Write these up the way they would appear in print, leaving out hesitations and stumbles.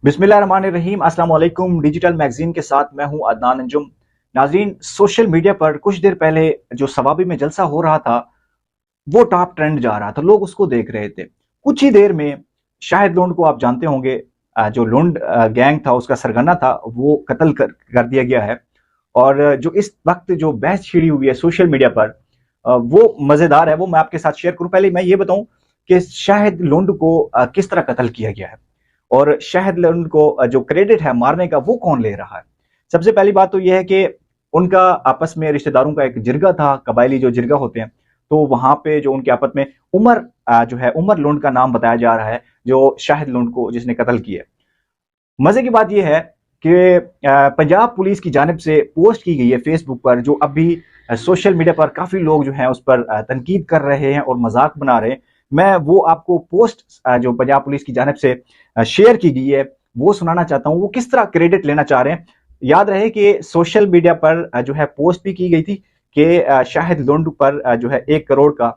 बिस्मिल्लाहिर्रहमानिर्रहीम। अस्सलाम वालेकुम। डिजिटल मैगजीन के साथ मैं हूं अदनान अंजुम। नाजरीन, सोशल मीडिया पर कुछ देर पहले जो सवाबी में जलसा हो रहा था वो टॉप ट्रेंड जा रहा था, लोग उसको देख रहे थे। कुछ ही देर में शाहिद लोंड को आप जानते होंगे, जो लोंड गैंग था उसका सरगना था, वो कत्ल कर दिया गया है। और जो इस वक्त जो बहस छिड़ी हुई है सोशल मीडिया पर, वो मजेदार है, वो मैं आपके साथ शेयर करूं। पहले मैं ये बताऊं कि शाहिद लोंड को किस तरह कत्ल किया गया है और शाहिद लोंड को जो क्रेडिट है मारने का वो कौन ले रहा है। सबसे पहली बात तो यह है कि उनका आपस में रिश्तेदारों का एक जिरगा था, कबायली जो जिरगा होते हैं। तो वहां पे जो उनके आपस में उमर जो है, उमर लोंड का नाम बताया जा रहा है, जो शाहिद लोंड को जिसने कत्ल किया। मजे की बात यह है कि पंजाब पुलिस की जानिब से पोस्ट की गई है फेसबुक पर, जो अभी सोशल मीडिया पर काफी लोग जो हैं उस पर तनकीद कर रहे हैं और मजाक बना रहे हैं। मैं वो आपको पोस्ट जो पंजाब पुलिस की जानिब से शेयर की गई है वो सुनाना चाहता हूँ। वो किस तरह क्रेडिट लेना चाह रहे हैं। याद रहे कि सोशल मीडिया पर जो है पोस्ट भी की गई थी कि शाहिद लोंड पर जो है 1 करोड़ का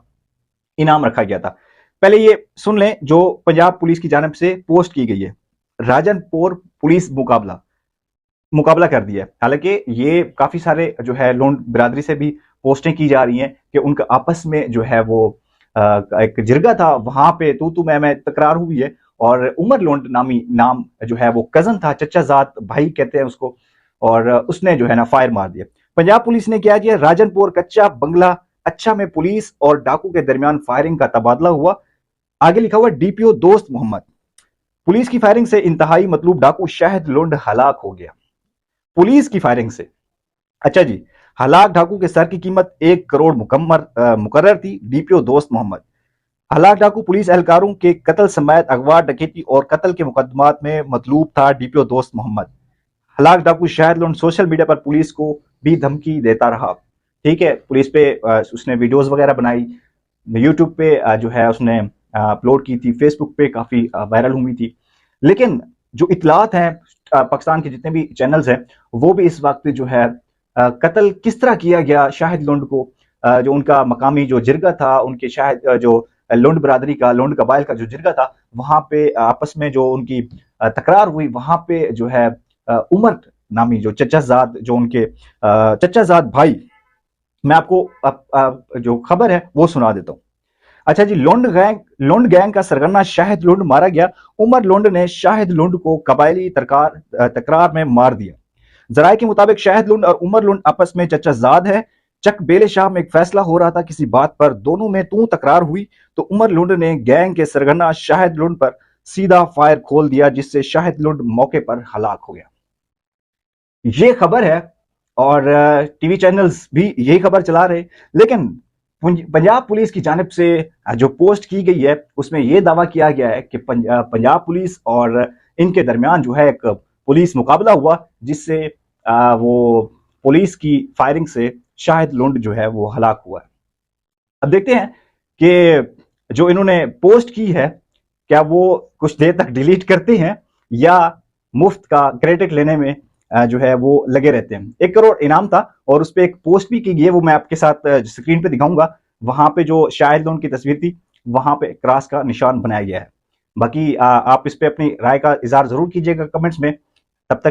इनाम रखा गया था। पहले ये सुन लें जो पंजाब पुलिस की जानिब से पोस्ट की गई है। राजनपुर पुलिस मुकाबला मुकाबला कर दिया है। हालांकि ये काफी सारे जो है लोंड बिरादरी से भी पोस्टें की जा रही हैं कि उनका आपस में जो है वो एक जिरगा था, वहां पे तू मैं तकरार हुई है। और उमर लोंड नाम जो है वो कजन था, चचा जात भाई कहते हैं उसको, और उसने जो है ना फायर मार दिया। पंजाब पुलिस ने क्या किया, राजनपुर कच्चा बंगला अच्छा में पुलिस और डाकू के दरमियान फायरिंग का तबादला हुआ। आगे लिखा हुआ डीपीओ दोस्त मोहम्मद, पुलिस की फायरिंग से इंतहाई मतलूब डाकू शाहिद लोंड हलाक हो गया। पुलिस की फायरिंग से, अच्छा जी, हलाक डाकू के सर की कीमत 1 करोड़ मुकर्रर थी। डीपीओ दोस्त मोहम्मद, हलाक डाकू पुलिस एहलकारों के कत्ल समेत अगवा, डकैती और कत्ल के मुकदमात में मतलूब था। डीपीओ दोस्त मोहम्मद, हलाक डाकू शाहिद लोंड सोशल मीडिया पर पुलिस को भी धमकी देता रहा। ठीक है, पुलिस पे उसने वीडियोस वगैरह बनाई, यूट्यूब पे जो है उसने अपलोड की थी, फेसबुक पे काफी वायरल हुई थी। लेकिन जो इतलात हैं, पाकिस्तान के जितने भी चैनल्स हैं वो भी इस वक्त जो है कत्ल किस तरह किया गया शाहिद लोंड को, जो उनका मकामी जो जिरगा था, उनके शाहिद जो लोंड बरादरी का, लोंड कबाइल का जो जिरगा था, वहां पे आपस में जो उनकी तकरार हुई, वहां पे जो है उमर नामी जो चचाजाद, जो उनके चचाजाद भाई, मैं आपको जो खबर है वो सुना देता हूँ। अच्छा जी, लोंड गैंग का सरगना शाहिद लोंड मारा गया। उमर लोंड ने शाहिद लोंड को कबायली तकरार में मार दिया। जराये के मुताबिक शाहिद लोंड और उमर लोंड आपस में चचाजाद है। चक बेले शाह में एक फैसला हो रहा था किसी बात पर, दोनों में तू तकरार हुई तो उमर लोंड ने गैंग के सरगना शाहिद लोंड पर सीधा फायर खोल दिया, जिससे शाहिद लोंड मौके पर हलाक हो गया। ये खबर है और टीवी चैनल्स भी यही खबर चला रहे। लेकिन पंजाब पुलिस की जानिब से जो पोस्ट की गई है उसमें यह दावा किया गया है कि पंजाब पुलिस और इनके दरमियान जो है एक पुलिस मुकाबला हुआ, जिससे वो पुलिस की फायरिंग से शाहिद लोंड जो है वो हलाक हुआ है। अब देखते हैं कि जो इन्होंने पोस्ट की है क्या वो कुछ देर तक डिलीट करते हैं या मुफ्त का क्रेडिट लेने में जो है वो लगे रहते हैं। 1 करोड़ इनाम था और उस पर एक पोस्ट भी की गई है, वो मैं आपके साथ स्क्रीन पे दिखाऊंगा। वहां पे जो शाहिद लोंड की तस्वीर थी, वहां पे क्रॉस का निशान बनाया गया है। बाकी आप इस पे अपनी राय का इजहार जरूर कीजिएगा कमेंट्स में।